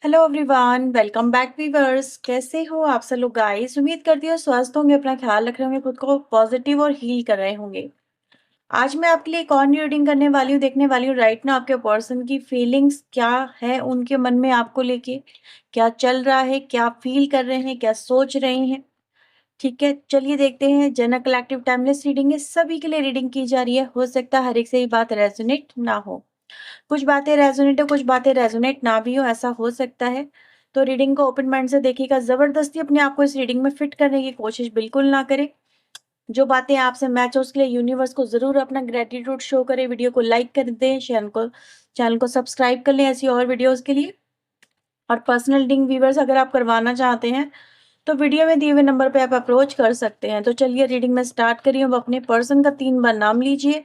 Hello everyone, welcome back viewers. कैसे हो आप सब लोग गाइस? उम्मीद करती हूँ स्वस्थ होंगे, अपना ख्याल रख रहे होंगे, खुद को पॉजिटिव और हील कर रहे होंगे। आज मैं आपके लिए एक और न्यू रीडिंग करने वाली हूँ, देखने वाली हूँ राइट ना आपके पर्सन की फीलिंग्स क्या है, उनके मन में आपको लेके क्या चल रहा है, क्या फील कर रहे हैं, क्या सोच रहे हैं। ठीक है, चलिए देखते हैं। जनरल कलेक्टिव टाइमलेस रीडिंग है, सभी के लिए रीडिंग की जा रही है। हो सकता है हर एक से ही बात रेजोनेट ना हो, कुछ बातें रेजोनेट हो, कुछ बातें रेजोनेट ना भी हो, ऐसा हो सकता है। तो रीडिंग को ओपन माइंड से देखिएगा, जबरदस्ती अपने आप को इस रीडिंग में फिट करने की कोशिश बिल्कुल ना करें। जो बातें आपसे मैच हो उसके लिए यूनिवर्स को जरूर अपना ग्रेटिट्यूड शो करें। वीडियो को लाइक कर दें, चैनल को सब्सक्राइब कर लें ऐसी और वीडियोस के लिए। और पर्सनल रीडिंग व्यूवर्स अगर आप करवाना चाहते हैं तो वीडियो में दिए हुए नंबर पे आप अप्रोच कर सकते हैं। तो चलिए रीडिंग में स्टार्ट करिए। अब अपने पर्सन का 3 बार नाम लीजिए।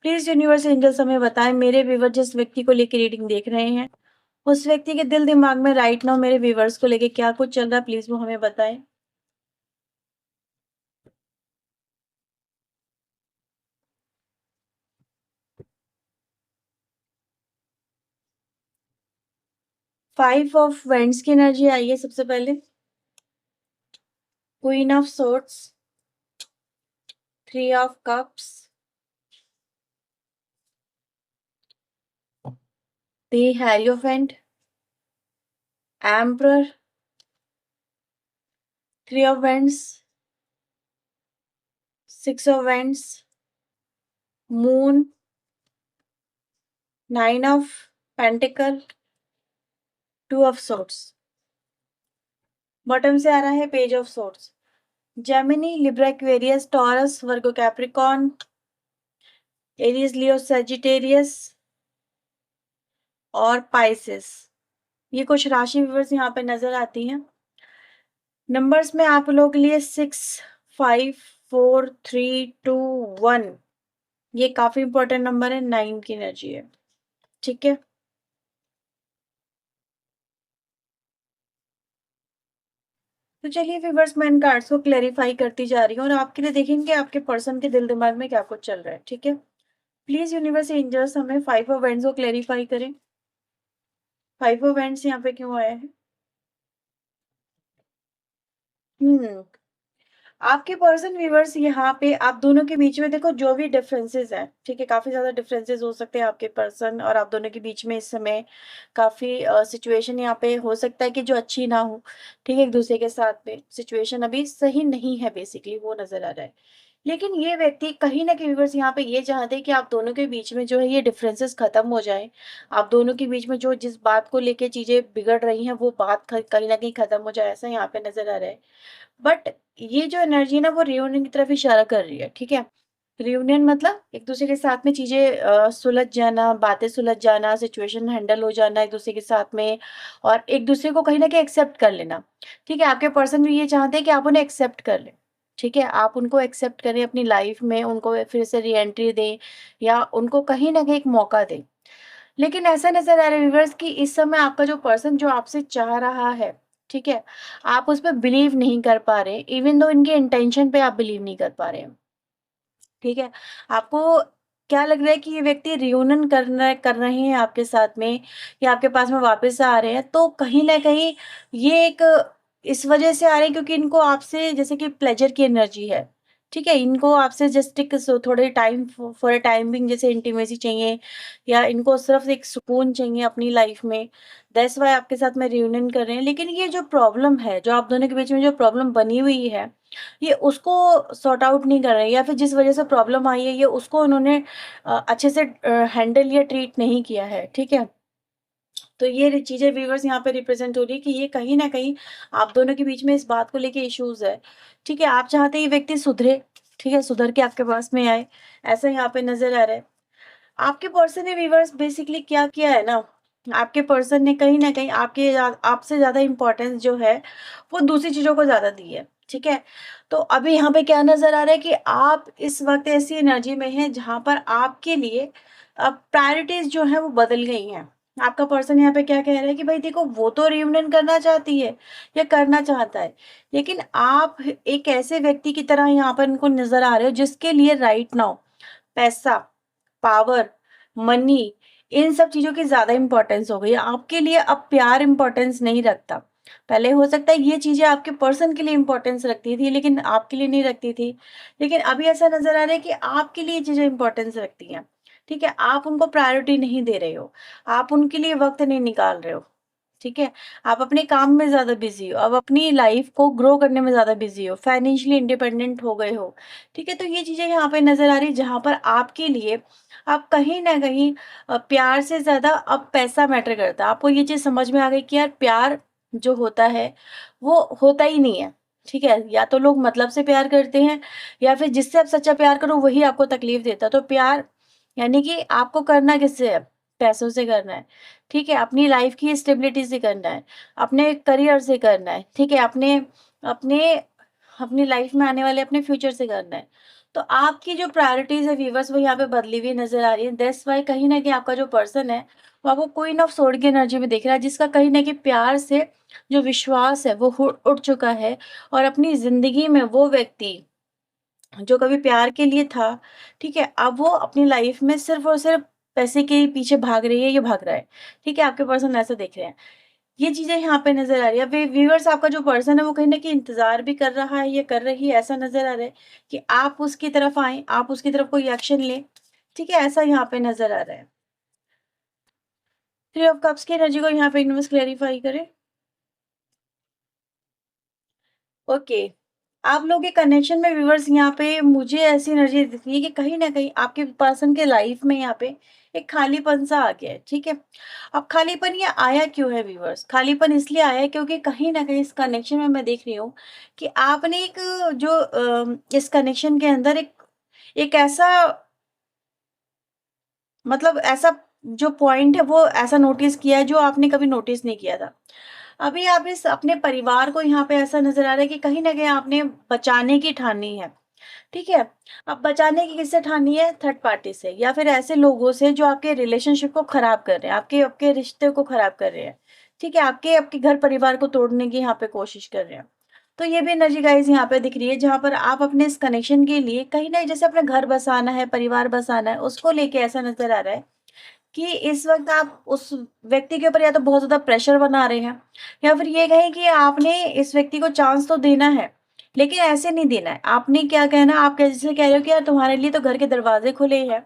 प्लीज यूनिवर्स एंजल्स हमें बताएं, मेरे व्यूवर जिस व्यक्ति को लेकर रीडिंग देख रहे हैं उस व्यक्ति के दिल दिमाग में राइट नाउ मेरे व्यूवर्स को लेके क्या कुछ चल रहा है, प्लीज वो हमें बताएं। 5 ऑफ वेंड्स की एनर्जी आई है सबसे पहले। Queen of swords, 3 of cups, the hierophant, emperor, 3 of vends, 6 of vends, moon, 9 of pentacle, 2 of swords. Bottom से आ रहा है page of swords. Gemini, Libra, Aquarius, taurus, Virgo, Capricorn, Aries, Leo, Sagittarius और Pisces. ये कुछ राशि weavers यहाँ पे नजर आती हैं। नंबर्स में आप लोगों के लिए 6, 5, 4, 3, 2, 1 ये काफी इंपॉर्टेंट नंबर है। 9 की एनर्जी है। ठीक है, तो चलिए विवर्स मैं इन कार्ड्स को क्लेरिफाई करती जा रही हूँ और आपके लिए देखेंगे आपके पर्सन के दिल दिमाग में क्या कुछ चल रहा है। ठीक है, प्लीज यूनिवर्स एंजल्स हमें 5 ऑफ वेंड्स को क्लेरिफाई करें। 5 ऑफ वेंड्स यहाँ पे क्यों आया है? हम्म आपके पर्सन व्यूवर्स यहाँ पे आप दोनों के बीच में देखो जो भी डिफरेंसेस हैं, ठीक है, काफी ज्यादा डिफरेंसेस हो सकते हैं आपके पर्सन और आप दोनों के बीच में इस समय। काफी सिचुएशन यहाँ पे हो सकता है कि जो अच्छी ना हो। ठीक है, एक दूसरे के साथ में सिचुएशन अभी सही नहीं है, बेसिकली वो नजर आ रहा है। लेकिन ये व्यक्ति कहीं ना कहीं व्यूवर्स यहाँ पे ये चाहते हैं कि आप दोनों के बीच में जो है ये डिफरेंसेस खत्म हो जाए। आप दोनों के बीच में जो जिस बात को लेके चीजें बिगड़ रही हैं वो बात कहीं ना कहीं खत्म हो जाए, ऐसा यहाँ पे नजर आ रहा है। बट ये जो एनर्जी है ना वो रियूनियन की तरफ इशारा कर रही है। ठीक है, रियूनियन मतलब एक दूसरे के साथ में चीजें सुलझ जाना, बातें सुलझ जाना, सिचुएशन हैंडल हो जाना एक दूसरे के साथ में, और एक दूसरे को कहीं ना कहीं एक्सेप्ट कर लेना। ठीक है, आपके पर्सन भी ये चाहते हैं कि आप उन्हें एक्सेप्ट कर लें। ठीक है, आप उनको एक्सेप्ट करें अपनी लाइफ में, उनको फिर से री एंट्री दें या उनको कहीं ना कहीं एक मौका दें। लेकिन ऐसा नजर आ रहा है व्यूअर्स कि इस समय आपका जो पर्सन जो आपसे चाह रहा है, ठीक है, आप उस पर बिलीव नहीं कर पा रहे, इवन दो इनके इंटेंशन पे आप बिलीव नहीं कर पा रहे हैं। ठीक है, आपको क्या लग रहा है कि ये व्यक्ति रियूनियन कर रहे हैं आपके साथ में या आपके पास में वापस आ रहे हैं, तो कहीं ना कहीं ये एक इस वजह से आ रहे हैं क्योंकि इनको आपसे जैसे कि प्लेजर की एनर्जी है। ठीक है, इनको आपसे जस्ट एक थोड़े टाइम फॉर अ टाइमिंग जैसे इंटीमेसी चाहिए या इनको सिर्फ एक सुकून चाहिए अपनी लाइफ में। दैट्स वाई आपके साथ में रियूनियन कर रहे हैं। लेकिन ये जो प्रॉब्लम है, जो आप दोनों के बीच में जो प्रॉब्लम बनी हुई है, ये उसको सॉर्ट आउट नहीं कर रहे, या फिर जिस वजह से प्रॉब्लम आई है ये उसको उन्होंने अच्छे से हैंडल या ट्रीट नहीं किया है। ठीक है, तो ये चीजें व्यूवर्स यहाँ पे रिप्रेजेंट हो रही है कि ये कहीं ना कहीं आप दोनों के बीच में इस बात को लेके इश्यूज है। ठीक है, आप चाहते हैं ये व्यक्ति सुधरे, ठीक है, सुधर के आपके पास में आए, ऐसा यहाँ पे नजर आ रहा है। आपके पर्सन ने व्यूवर्स बेसिकली क्या किया है ना, आपके पर्सन ने कहीं ना कहीं आपसे ज्यादा इंपॉर्टेंस जो है वो दूसरी चीजों को ज्यादा दी है। ठीक है, तो अभी यहाँ पे क्या नजर आ रहा है कि आप इस वक्त ऐसी एनर्जी में हैं जहां पर आपके लिए अब प्रायोरिटीज जो है वो बदल गई हैं। आपका पर्सन यहाँ पे क्या कह रहा है कि भाई देखो वो तो रियूनियन करना चाहती है या करना चाहता है, लेकिन आप एक ऐसे व्यक्ति की तरह यहाँ पर इनको नजर आ रहे हो जिसके लिए राइट नाउ पैसा, पावर, मनी, इन सब चीज़ों की ज़्यादा इम्पोर्टेंस हो गई है। आपके लिए अब प्यार इम्पोर्टेंस नहीं रखता। पहले हो सकता है ये चीज़ें आपके पर्सन के लिए इम्पोर्टेंस रखती थी, लेकिन आपके लिए नहीं रखती थी। लेकिन अभी ऐसा नज़र आ रहा है कि आपके लिए ये चीज़ें इम्पोर्टेंस रखती हैं। ठीक है? आप उनको प्रायोरिटी नहीं दे रहे हो। आप उनके लिए वक़्त नहीं निकाल रहे हो। ठीक है? आप अपने काम में ज़्यादा बिज़ी हो, अब अपनी लाइफ़ को ग्रो करने में ज़्यादा बिज़ी हो, फाइनेंशियली इंडिपेंडेंट हो गए हो। ठीक है? तो ये चीज़ें यहाँ पे नज़र आ रही है, जहाँ पर आपके लिए आप कहीं न कहीं प्यार से ज़्यादा अब पैसा मैटर करता है। आपको ये चीज़ समझ में आ गई कि यार प्यार जो होता है, वो होता ही नहीं है। ठीक है? या तो लोग मतलब से प्यार करते हैं, या फिर जिससे आप सच्चा प्यार करो वही आपको तकलीफ़ देता है। तो प्यार यानी कि आपको करना किससे है? पैसों से करना है। ठीक है? अपनी लाइफ़ की स्टेबिलिटी से करना है, अपने करियर से करना है। ठीक है? अपने अपने अपनी लाइफ़ में आने वाले अपने फ्यूचर से करना है। तो आपकी जो प्रायोरिटीज़ है व्यूअर्स, वो यहाँ पे बदली हुई नज़र आ रही है। दैट्स व्हाई कहीं न कहीं आपका जो पर्सन है, वो आपको क्वीन ऑफ सोर्ड की एनर्जी में दिख रहा है, जिसका कहीं न कहीं प्यार से जो विश्वास है वो हु उठ चुका है, और अपनी ज़िंदगी में वो व्यक्ति जो कभी प्यार के लिए था, ठीक है? अब वो अपनी लाइफ़ में सिर्फ़ और सिर्फ़ पैसे के ही पीछे भाग रही है या भाग रहा है। ठीक है? आपके पर्सन ऐसा देख रहे हैं। ये चीज़ें यहाँ पे नज़र आ रही है। वे व्यूअर्स, आपका जो पर्सन है वो कहीं न कहीं इंतज़ार भी कर रहा है या कर रही है, ऐसा नज़र आ रहा है कि आप उसकी तरफ आएँ, आप उसकी तरफ कोई एक्शन लें। ठीक है? ऐसा यहाँ पे नज़र आ रहा है। थ्री ऑफ कप्स की एनर्जी को यहाँ पे यूनिवर्स क्लैरिफ़ाई करे। ओके। आप लोगों के कनेक्शन में व्यूअर्स, यहाँ पे मुझे ऐसी एनर्जी दिख रही है कि कहीं न कहीं आपके पर्सन के लाइफ़ में यहाँ पे एक खालीपन-सा आ गया है, ठीक है? अब खालीपन ये आया क्यों है व्यूअर्स? खालीपन इसलिए आया है क्योंकि कहीं न कहीं इस कनेक्शन में मैं देख रही हूँ कि आपने एक जो इस कनेक्शन के अंदर एक ऐसा, मतलब ऐसा जो पॉइंट है वो ऐसा नोटिस किया है जो आपने कभी नोटिस नहीं किया था। अभी आप इस अपने परिवार को यहाँ पे ऐसा नज़र आ रहा है कि कहीं न कहीं आपने बचाने की ठानी है, ठीक है? अब बचाने की किससे ठानी है? थर्ड पार्टी से, या फिर ऐसे लोगों से जो आपके रिलेशनशिप को खराब कर रहे हैं, आपके आपके रिश्ते को खराब कर रहे हैं, ठीक है? आपके आपके घर परिवार को तोड़ने की यहाँ पे कोशिश कर रहे हैं। तो ये भी एनर्जी गाइज़ यहाँ पे दिख रही है, जहाँ पर आप अपने इस कनेक्शन के लिए कहीं न, जैसे अपना घर बसाना है, परिवार बसाना है, उसको लेके ऐसा नज़र आ रहा है कि इस वक़्त आप उस व्यक्ति के ऊपर या तो बहुत ज़्यादा प्रेशर बना रहे हैं, या फिर ये कहें कि आपने इस व्यक्ति को चांस तो देना है, लेकिन ऐसे नहीं देना है। आपने क्या कहना, आप कैसे कह रहे हो कि यार तुम्हारे लिए तो घर के दरवाज़े खुले हैं,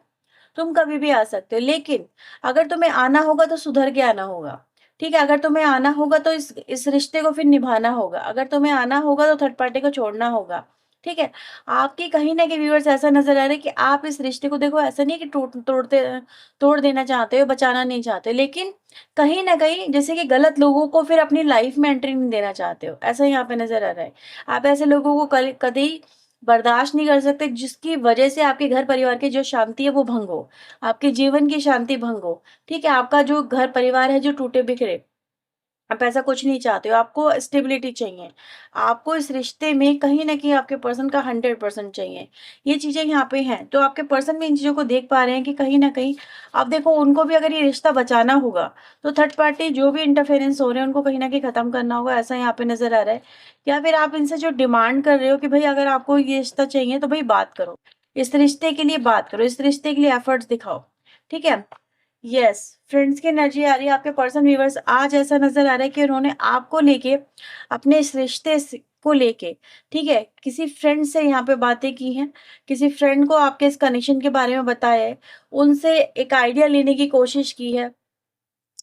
तुम कभी भी आ सकते हो, लेकिन अगर तुम्हें आना होगा तो सुधर के आना होगा। ठीक है? अगर तुम्हें आना होगा तो इस रिश्ते को फिर निभाना होगा। अगर तुम्हें आना होगा तो थर्ड पार्टी को छोड़ना होगा। ठीक है? आपकी कहीं न कहीं व्यूअर्स ऐसा नज़र आ रहा है कि आप इस रिश्ते को, देखो ऐसा नहीं है कि तोड़ देना चाहते हो, बचाना नहीं चाहते, लेकिन कहीं न कहीं जैसे कि गलत लोगों को फिर अपनी लाइफ़ में एंट्री नहीं देना चाहते हो, ऐसा यहाँ पे नज़र आ रहा है। आप ऐसे लोगों को कल कतई बर्दाश्त नहीं कर सकते जिसकी वजह से आपके घर परिवार की जो शांति है वो भंग हो, आपके जीवन की शांति भंग हो। ठीक है? आपका जो घर परिवार है जो टूटे-बिखरे, आप ऐसा कुछ नहीं चाहते हो, आपको स्टेबिलिटी चाहिए। आपको इस रिश्ते में कहीं न कहीं आपके पर्सन का 100% चाहिए। ये चीज़ें यहाँ पे हैं, तो आपके पर्सन भी इन चीज़ों को देख पा रहे हैं कि कहीं न कहीं, अब देखो उनको भी अगर ये रिश्ता बचाना होगा, तो थर्ड पार्टी जो भी इंटरफेरेंस हो रहे हैं उनको कहीं न कहीं खत्म करना होगा, ऐसा यहाँ पे नज़र आ रहा है। या फिर आप इनसे जो डिमांड कर रहे हो कि भई अगर आपको ये रिश्ता चाहिए तो भई बात करो। इस रिश्ते के लिए बात करो, इस रिश्ते के लिए एफर्ट्स दिखाओ। ठीक है? यस, फ्रेंड्स की एनर्जी आ रही है, आपके पर्सन व्यूअर्स आज ऐसा नज़र आ रहा है कि उन्होंने आपको लेके, अपने इस रिश्ते से को लेके, ठीक है, किसी फ्रेंड से यहाँ पे बातें की हैं, किसी फ्रेंड को आपके इस कनेक्शन के बारे में बताया है, उनसे एक आइडिया लेने की कोशिश की है,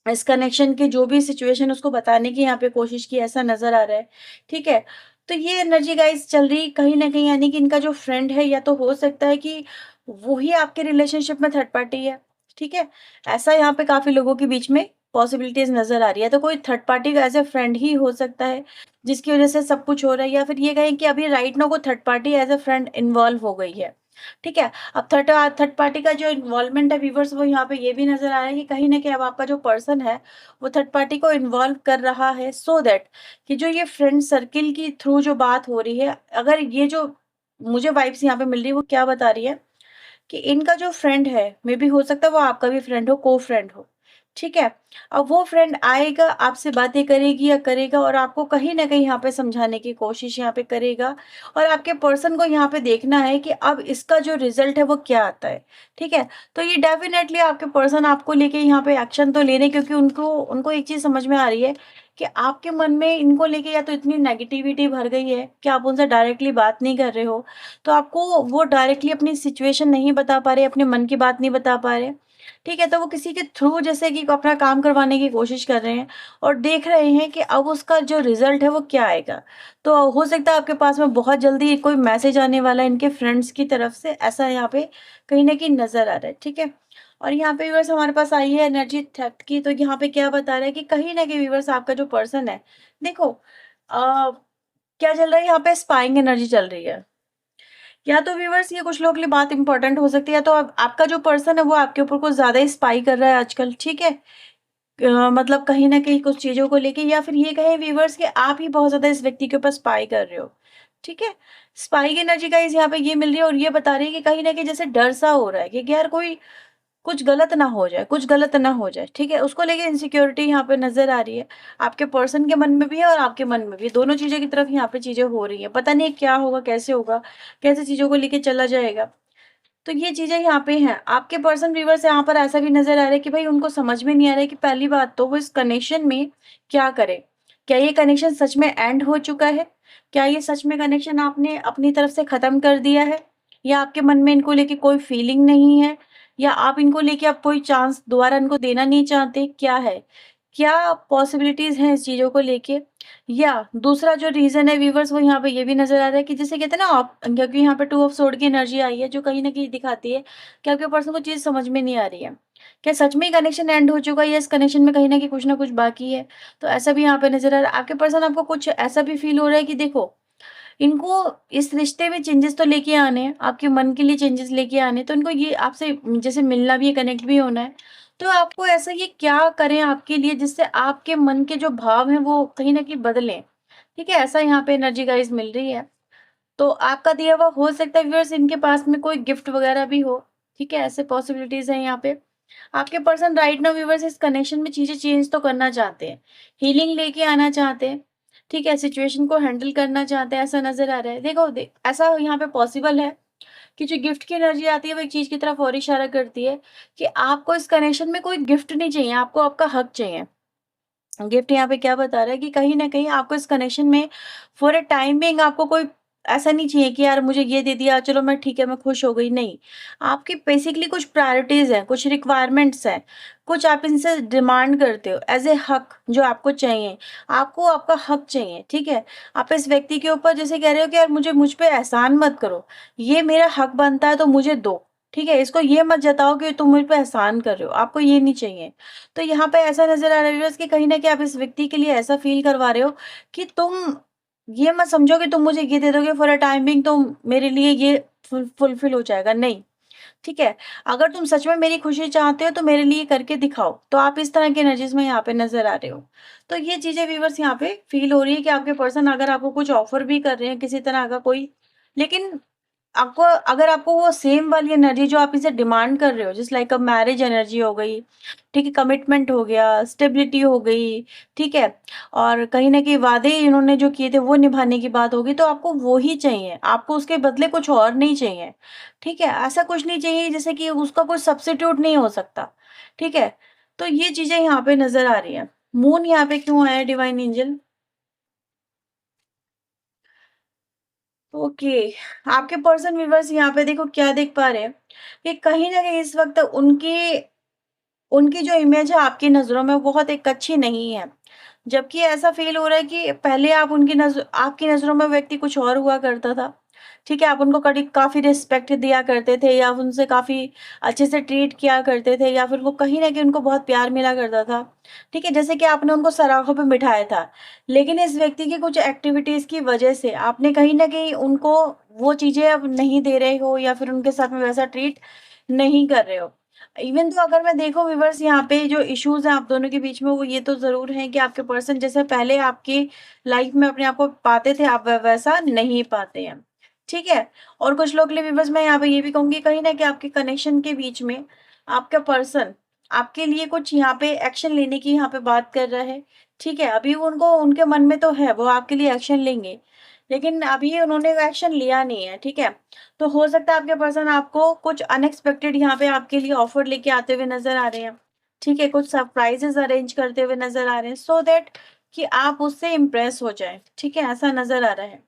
इस कनेक्शन की जो भी सिचुएशन उसको बताने की यहाँ पे कोशिश की, ऐसा नज़र आ रहा है, ठीक है? तो ये एनर्जी गाइज़ चल रही कहीं न कहीं, यानी कि इनका जो फ्रेंड है, या तो हो सकता है कि वो ही आपके रिलेशनशिप में थर्ड पार्टी है, ठीक है? ऐसा यहाँ पे काफ़ी लोगों के बीच में पॉसिबिलिटीज़ नज़र आ रही है, तो कोई थर्ड पार्टी का एज़ अ फ्रेंड ही हो सकता है, जिसकी वज़ह से सब कुछ हो रहा है, या फिर ये कहें कि अभी राइट नाउ कोई third party as a friend involve हो गई है, ठीक है? अब थर्ड पार्टी का जो इन्वॉल्वमेंट है व्यूअर्स, वो यहाँ पे ये भी नज़र आ रहा है कि कहीं न कहीं अब आपका जो पर्सन है, वो थर्ड पार्टी को इन्वॉल्व कर रहा है, सो दैट कि जो ये फ्रेंड सर्किल की थ्रू जो बात हो रही है, अगर ये जो मुझे वाइब्स यहाँ पे मिल रही है, वो क्या बता रही है कि इनका जो फ्रेंड है, मे बी हो सकता है वो आपका भी फ्रेंड हो, को फ्रेंड हो, ठीक है? अब वो फ्रेंड आएगा, आपसे बातें करेगी या करेगा और आपको कहीं न कहीं यहाँ पे समझाने की कोशिश यहाँ पे करेगा और आपके पर्सन को यहाँ पे देखना है कि अब इसका जो रिज़ल्ट है वो क्या आता है, ठीक है? तो ये डेफ़िनेटली आपके पर्सन आपको लेके यहाँ पे एक्शन तो ले रहे हैं, क्योंकि उनको उनको एक चीज़ समझ में आ रही है कि आपके मन में इनको लेके या तो इतनी नेगेटिविटी भर गई है कि आप उनसे डायरेक्टली बात नहीं कर रहे हो, तो आपको वो डायरेक्टली अपनी सिचुएशन नहीं बता पा रहे, अपने मन की बात नहीं बता पा रहे। ठीक है, तो वो किसी के थ्रू जैसे कि अपना काम करवाने की कोशिश कर रहे हैं और देख रहे हैं कि अब उसका जो रिज़ल्ट है वो क्या आएगा। तो हो सकता है आपके पास में बहुत जल्दी कोई मैसेज आने वाला है इनके फ्रेंड्स की तरफ से, ऐसा यहाँ पे कहीं न कहीं नज़र आ रहा है, ठीक है? और यहाँ पे व्यूअर्स हमारे पास आई है एनर्जी थेफ्ट की, तो यहाँ पे क्या बता रहा है कि कहीं न कहीं व्यूअर्स आपका जो पर्सन है, देखो क्या चल रहा है यहाँ पे, स्पाइंग एनर्जी चल रही है। या तो व्यूअर्स ये कुछ लोगों के लिए बात इंपॉर्टेंट हो सकती है, या तो आपका जो पर्सन है वो आपके ऊपर कुछ ज़्यादा ही स्पाई कर रहा है आजकल, ठीक है? मतलब कहीं न कहीं कुछ चीज़ों को लेके, या फिर ये कहें व्यूअर्स कि आप ही बहुत ज़्यादा इस व्यक्ति के ऊपर स्पाई कर रहे हो, ठीक है? स्पाई की एनर्जी गाइज़ यहाँ पे ये मिल रही है और ये बता रही है कि कहीं न कहीं जैसे डर सा हो रहा है कि यार कोई कुछ गलत ना हो जाए, कुछ गलत ना हो जाए, ठीक है? उसको लेके इनसिक्योरिटी यहाँ पे नज़र आ रही है। आपके पर्सन के मन में भी है और आपके मन में भी, दोनों चीज़ों की तरफ यहाँ पे चीज़ें हो रही हैं। पता नहीं क्या होगा, कैसे चीज़ों को लेके चला जाएगा। तो ये चीज़ें यहाँ पे हैं। आपके पर्सन व्यूअर्स यहाँ पर ऐसा भी नज़र आ रहा है कि भाई उनको समझ में नहीं आ रहा है कि पहली बात तो वो इस कनेक्शन में क्या करें? क्या ये कनेक्शन सच में एंड हो चुका है? क्या ये सच में कनेक्शन आपने अपनी तरफ से ख़त्म कर दिया है? या आपके मन में इनको लेके कोई फीलिंग नहीं है? या आप इनको लेके अब कोई चांस दोबारा इनको देना नहीं चाहते, क्या है? क्या पॉसिबिलिटीज़ हैं इस चीज़ों को लेके? या दूसरा जो रीज़न है व्यूअर्स वो यहाँ पे ये भी नज़र आ रहा है कि जिसे कहते हैं ना आप, क्योंकि यहाँ पे टू ऑफ सोर्ड की एनर्जी आई है जो कहीं न कहीं दिखाती है कि आपके पर्सन को चीज़ समझ में नहीं आ रही है। क्या सच में कनेक्शन एंड हो चुका है या इस कनेक्शन में कहीं न कहीं कुछ न कुछ बाकी है? तो ऐसा भी यहाँ पे नज़र आ रहा है। आपके पर्सन आपको कुछ ऐसा भी फ़ील हो रहा है कि देखो, इनको इस रिश्ते में चेंजेस तो लेके आने हैं, आपके मन के लिए चेंजेस लेके आने हैं, तो इनको ये आपसे जैसे मिलना भी है, कनेक्ट भी होना है। तो आपको ऐसा ये क्या करें आपके लिए जिससे आपके मन के जो भाव हैं वो कहीं न कहीं बदलें? ठीक है? ऐसा यहाँ पे एनर्जी गाइज़ मिल रही है। तो आपका दिया हुआ हो सकता है व्यूअर्स इनके पास में कोई गिफ्ट वगैरह भी हो, ठीक है? ऐसे पॉसिबिलिटीज़ हैं यहाँ पे। आपके पर्सन राइट नाउ व्यूअर्स इस कनेक्शन में चीज़ें चेंज तो करना चाहते हैं, हीलिंग लेके आना चाहते हैं, ठीक है? सिचुएशन को हैंडल करना चाहते हैं, ऐसा नज़र आ रहा है। देखो ऐसा यहाँ पे पॉसिबल है कि जो गिफ्ट की एनर्जी आती है वो एक चीज़ की तरफ और इशारा करती है कि आपको इस कनेक्शन में कोई गिफ्ट नहीं चाहिए, आपको आपका हक चाहिए। गिफ्ट यहाँ पे क्या बता रहा है कि कहीं न कहीं आपको इस कनेक्शन में फॉर अ टाइम बिंग आपको कोई ऐसा नहीं चाहिए कि यार मुझे ये दे दिया, चलो मैं ठीक है, मैं खुश हो गई, नहीं। आपकी बेसिकली कुछ प्रायोरिटीज़ हैं, कुछ रिक्वायरमेंट्स हैं, कुछ आप इनसे डिमांड करते हो एज़ ए हक जो आपको चाहिए। आपको आपका हक चाहिए, ठीक है? आप इस व्यक्ति के ऊपर जैसे कह रहे हो कि यार मुझ पे एहसान मत करो, ये मेरा हक बनता है तो मुझे दो, ठीक है? इसको ये मत जताओ कि तुम मुझ पे एहसान कर रहे हो, आपको ये नहीं चाहिए। तो यहाँ पे ऐसा नज़र आ रहा है व्यूअर्स कि कहीं न कहीं आप इस व्यक्ति के लिए ऐसा फ़ील करवा रहे हो कि तुम ये मत समझो कि तुम मुझे ये दे दोगे फॉर अ टाइम बिंग तो मेरे लिए ये फुलफ़िल हो जाएगा, नहीं, ठीक है? अगर तुम सच में मेरी खुशी चाहते हो तो मेरे लिए करके दिखाओ, तो आप इस तरह की एनर्जीज़ में यहाँ पे नज़र आ रहे हो। तो ये चीज़ें व्यूअर्स यहाँ पे फ़ील हो रही है कि आपके पर्सन अगर आपको कुछ ऑफ़र भी कर रहे हैं किसी तरह का कोई, लेकिन आपको अगर आपको वो सेम वाली एनर्जी जो आप इसे डिमांड कर रहे हो, just like a marriage energy हो गई, ठीक है, कमिटमेंट हो गया, स्टेबिलिटी हो गई, ठीक है? और कहीं न कहीं वादे इन्होंने जो किए थे वो निभाने की बात होगी, तो आपको वो ही चाहिए, आपको उसके बदले कुछ और नहीं चाहिए, ठीक है? ऐसा कुछ नहीं चाहिए जैसे कि उसका कोई सब्स्टिट्यूट नहीं हो सकता, ठीक है? तो ये चीज़ें यहाँ पे नज़र आ रही हैं। मून यहाँ पे क्यों आया डिवाइन एंजल? ओके, आपके पर्सन व्यूअर्स यहाँ पे देखो क्या देख पा रहे हैं कि कहीं न कहीं इस वक़्त उनकी उनकी जो इमेज है आपकी नज़रों में बहुत एक अच्छी नहीं है। जबकि ऐसा फ़ील हो रहा है कि पहले आप उनकी आपकी नज़रों में व्यक्ति कुछ और हुआ करता था। ठीक है? आप उनको कड़ी काफ़ी रिस्पेक्ट दिया करते थे या उनसे काफ़ी अच्छे से ट्रीट किया करते थे या फिर वो कहीं न कहीं उनको बहुत प्यार मिला करता था। ठीक है? जैसे कि आपने उनको सराहों पे बिठाया था। लेकिन इस व्यक्ति की कुछ एक्टिविटीज़ की वज़ह से आपने कहीं न कहीं उनको वो चीज़ें अब नहीं दे रहे हो या फिर उनके साथ में वैसा ट्रीट नहीं कर रहे हो। इवन तो अगर मैं देखूँ व्यूअर्स यहाँ पे जो इश्यूज़ हैं आप दोनों के बीच में वो ये तो ज़रूर हैं कि आपके पर्सन जैसे पहले आपकी लाइफ़ में अपने आप को पाते थे, आप वैसा नहीं पाते हैं। ठीक है? और कुछ लोग के लिए व्यूअर्स मैं यहाँ पे ये भी कहूँगी कहीं न कहीं आपके कनेक्शन के बीच में आपका पर्सन आपके लिए कुछ यहाँ पे एक्शन लेने की यहाँ पे बात कर रहा है, ठीक है? अभी उनको उनके मन में तो है, वो आपके लिए एक्शन लेंगे, लेकिन अभी उन्होंने एक्शन लिया नहीं है, ठीक है? तो हो सकता है आपके पर्सन आपको कुछ अनएक्सपेक्टेड यहाँ पे आपके लिए ऑफर लेके आते हुए नज़र आ रहे हैं, ठीक है? कुछ सरप्राइज़ेज़ अरेंज करते हुए नज़र आ रहे हैं सो दैट कि आप उससे इम्प्रेस हो जाएँ, ठीक है? ऐसा नज़र आ रहा है।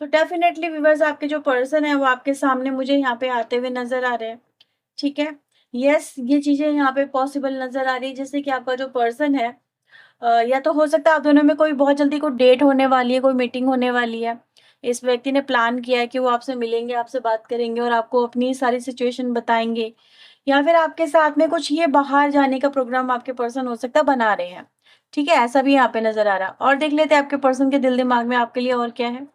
तो डेफ़िनेटली व्यूअर्स आपके जो पर्सन है वो आपके सामने मुझे यहाँ पे आते हुए नज़र आ रहे हैं, ठीक है? येस, ये चीज़ें यहाँ पे पॉसिबल नज़र आ रही है जैसे कि आपका जो पर्सन है या तो हो सकता है आप दोनों में कोई बहुत जल्दी कोई डेट होने वाली है, कोई मीटिंग होने वाली है। इस व्यक्ति ने प्लान किया है कि वो आपसे मिलेंगे, आपसे बात करेंगे और आपको अपनी सारी सिचुएशन बताएँगे या फिर आपके साथ में कुछ ये बाहर जाने का प्रोग्राम आपके पर्सन हो सकता है बना रहे हैं। ठीक है? ऐसा भी यहाँ पे नज़र आ रहा है और देख लेते हैं आपके पर्सन के दिल-दिमाग में आपके लिए और क्या है।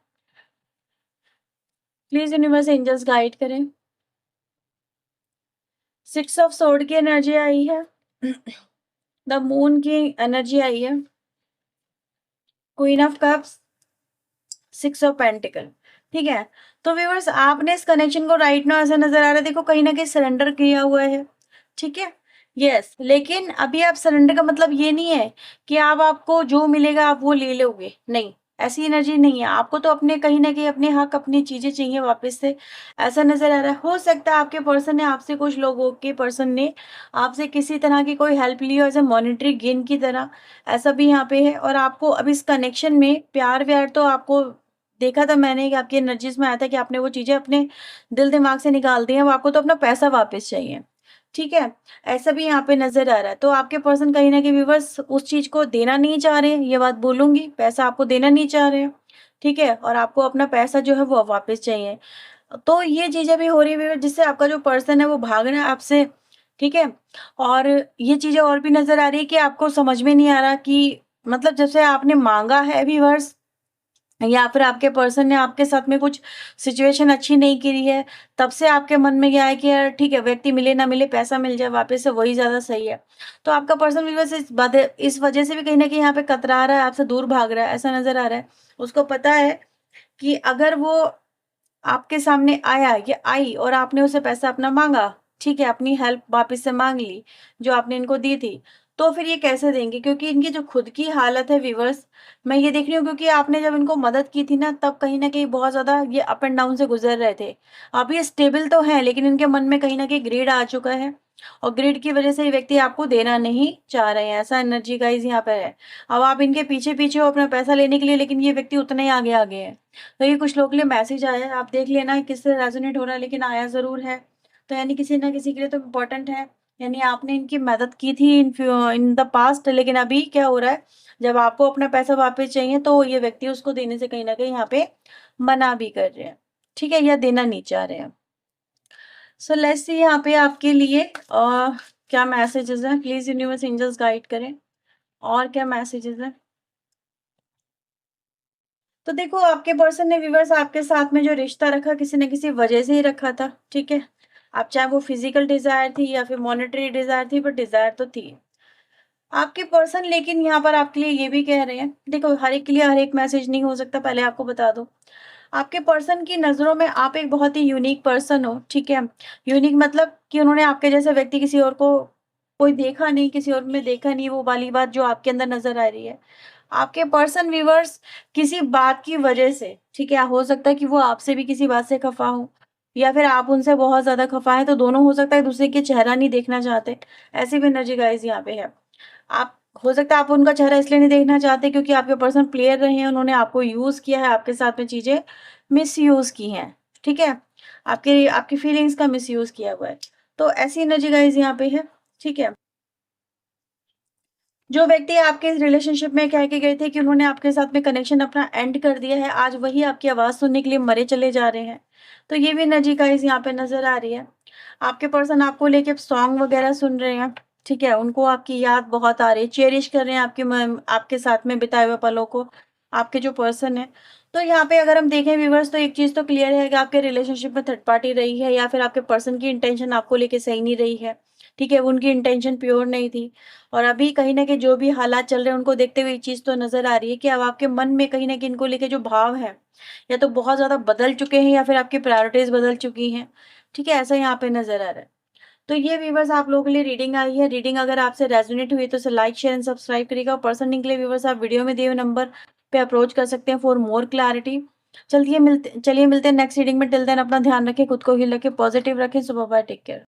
प्लीज़ यूनिवर्स एंजल्स गाइड करें। 6 ऑफ सोर्ड की एनर्जी आई है। द मून की एनर्जी आई है। Queen of cups, 6 of pentacle, ठीक है? तो व्यूअर्स आपने इस कनेक्शन को राइट नाउ ऐसा नज़र आ रहा है देखो कहीं न कहीं सरेंडर किया हुआ है, ठीक है? यस, लेकिन अभी आप सरेंडर का मतलब ये नहीं है कि अब आपको जो मिलेगा आप वो ले लोगे, नहीं, ऐसी एनर्जी नहीं है। आपको तो अपने कहीं न कहीं अपने हक, अपनी चीज़ें चाहिए वापस से, ऐसा नज़र आ रहा है। हो सकता है आपके पर्सन ने आपसे कुछ लोगों के पर्सन ने आपसे किसी तरह की कोई हेल्प ली हो एज़ अ मॉनेटरी गेन की तरह, ऐसा भी यहाँ पे है और आपको अब इस कनेक्शन में प्यार-व्यार तो आपको देखा था मैंने कि आपकी एनर्जीज़ में आया था कि आपने वो चीज़ें अपने दिल-दिमाग से निकाल दी हैं, अब आपको तो अपना पैसा वापस चाहिए, ठीक है? ऐसा भी यहाँ पे नज़र आ रहा है। तो आपके पर्सन कहीं न कहीं व्यूअर्स उस चीज़ को देना नहीं चाह रहे हैं, ये बात बोलूँगी, पैसा आपको देना नहीं चाह रहे हैं, ठीक है? और आपको अपना पैसा जो है वो वापस चाहिए। तो ये चीज़ें भी हो रही है व्यूअर्स जिससे आपका जो पर्सन है वो भाग रहा है आपसे, ठीक है? और ये चीज़ें और भी नज़र आ रही है कि आपको समझ में नहीं आ रहा कि मतलब जैसे आपने माँगा है व्यूअर्स या फिर आपके पर्सन ने आपके साथ में कुछ सिचुएशन अच्छी नहीं करी है, तब से आपके मन में क्या है कि यार ठीक है, व्यक्ति मिले ना मिले, पैसा मिल जाए वापस से वही ज़्यादा सही है। तो आपका पर्सन भी बस इस वजह से भी कहीं न कहीं यहाँ पे कतरा रहा है, आपसे दूर भाग रहा है, ऐसा नज़र आ रहा है। उसको पता है कि अगर वो आपके सामने आया या आई और आपने उसे पैसा अपना माँगा, ठीक है, अपनी हेल्प वापस से माँग ली, जो आपने इनको दी थी, तो फिर ये कैसे देंगे? क्योंकि इनकी जो खुद की हालत है व्यूअर्स, मैं ये देख रही हूँ क्योंकि आपने जब इनको मदद की थी ना, तब कहीं न कहीं बहुत ज़्यादा ये अप एंड डाउन से गुज़र रहे थे। अब ये स्टेबल तो हैं, लेकिन इनके मन में कहीं न कहीं ग्रीड आ चुका है और ग्रीड की वज़ह से ये व्यक्ति आपको देना नहीं चाह रहे हैं, ऐसा एनर्जी गाइज़ यहाँ पे है। अब आप इनके पीछे-पीछे हो अपना पैसा लेने के लिए, लेकिन ये व्यक्ति उतना ही आगे-आगे है। तो ये कुछ लोगों के लिए मैसेज आया है, आप देख लेना किससे रेज़ोनेट हो रहा है लेकिन आया ज़रूर है। तो यानी किसी न किसी के लिए तो इम्पोर्टेंट है, यानी आपने इनकी मदद की थी इन द पास्ट लेकिन अभी क्या हो रहा है, जब आपको अपना पैसा वापस चाहिए तो ये व्यक्ति उसको देने से कहीं न कहीं यहाँ पे मना भी कर रहे हैं, ठीक है? या देना नहीं चाह रहे हैं। सो लेट्स सी यहाँ पे आपके लिए क्या मैसेजेज़ हैं? प्लीज़ यूनिवर्स एंजल्स गाइड करें और क्या मैसेजेज़ हैं? तो देखो आपके पर्सन ने व्यूअर्स आपके साथ में जो रिश्ता रखा किसी न किसी वजह से ही रखा था, ठीक है? अब चाहे वो फिजिकल डिज़ायर थी या फिर मॉनेटरी डिज़ायर थी, बट डिज़ायर तो थी। आपके पर्सन लेकिन यहाँ पर आपके लिए ये भी कह रहे हैं, देखो हर एक के लिए हर एक मैसेज नहीं हो सकता, पहले आपको बता दूँ। आपके पर्सन की नज़रों में आप एक बहुत ही यूनिक पर्सन हो, ठीक है? यूनिक मतलब कि उन्होंने आपके जैसा व्यक्ति किसी और को कोई देखा नहीं, किसी और में देखा नहीं, वो वाली बात जो आपके अंदर नज़र आ रही है। आपके पर्सन व्यूअर्स किसी बात की वजह से, ठीक है? हो सकता है कि वो आपसे भी किसी बात से खफ़ा हो या फिर आप उनसे बहुत ज़्यादा खफ़ा हैं, तो दोनों हो सकता है एक-दूसरे के चेहरा नहीं देखना चाहते। ऐसी भी एनर्जी गाइज़ यहाँ पे है। आप हो सकता है आप उनका चेहरा इसलिए नहीं देखना चाहते क्योंकि आपके पर्सन प्लेयर रहे हैं, उन्होंने आपको यूज़ किया है, आपके साथ में चीज़ें मिसयूज़ की हैं, ठीक है? आपकी आपकी फीलिंग्स का मिसयूज़ किया हुआ है। तो ऐसी एनर्जी गाइज़ यहाँ पे है, ठीक है? जो व्यक्ति आपके इस रिलेशनशिप में कह के गए थे कि उन्होंने आपके साथ में कनेक्शन अपना एंड कर दिया है, आज वही आपकी आवाज़ सुनने के लिए मरे चले जा रहे हैं। तो ये भी एनर्जी गाइज़ यहाँ पे नज़र आ रही है। आपके पर्सन आपको लेके सॉन्ग वगैरह सुन रहे हैं, ठीक है? उनको आपकी याद बहुत आ रही है, चेरिश कर रहे हैं आपके साथ में बिताए हुए पलों को, आपके जो पर्सन है। तो यहाँ पे अगर हम देखें व्यूअर्स तो एक चीज़ तो क्लियर है कि आपके रिलेशनशिप में थर्ड पार्टी रही है या फिर आपके पर्सन की इंटेंशन आपको लेके सही नहीं रही है, ठीक है? उनकी इंटेंशन प्योर नहीं थी और अभी कहीं न कहीं जो भी हालात चल रहे हैं उनको देखते हुए ये चीज़ तो नज़र आ रही है कि अब आपके मन में कहीं न कहीं इनको लेके जो भाव है, या तो बहुत ज़्यादा बदल चुके हैं या फिर आपकी प्रायोरिटीज़ बदल चुकी हैं, ठीक है? ऐसा यहाँ पे नज़र आ रहा है। तो ये व्यूअर्स आप लोगों के लिए रीडिंग आई है। रीडिंग अगर आपसे रेज़ोनेट हुई है तो इसे लाइक, शेयर एंड सब्सक्राइब करिएगा और पर्सन के लिए व्यूअर्स आप वीडियो में दिए हुए नंबर पे अप्रोच कर सकते हैं फॉर मोर क्लैरिटी। चलिए मिलते हैं नेक्स्ट रीडिंग में। टिल देन अपना ध्यान रखें, खुद को हील रखें, पॉजिटिव रखें। सो बाय बाय, टेक केयर।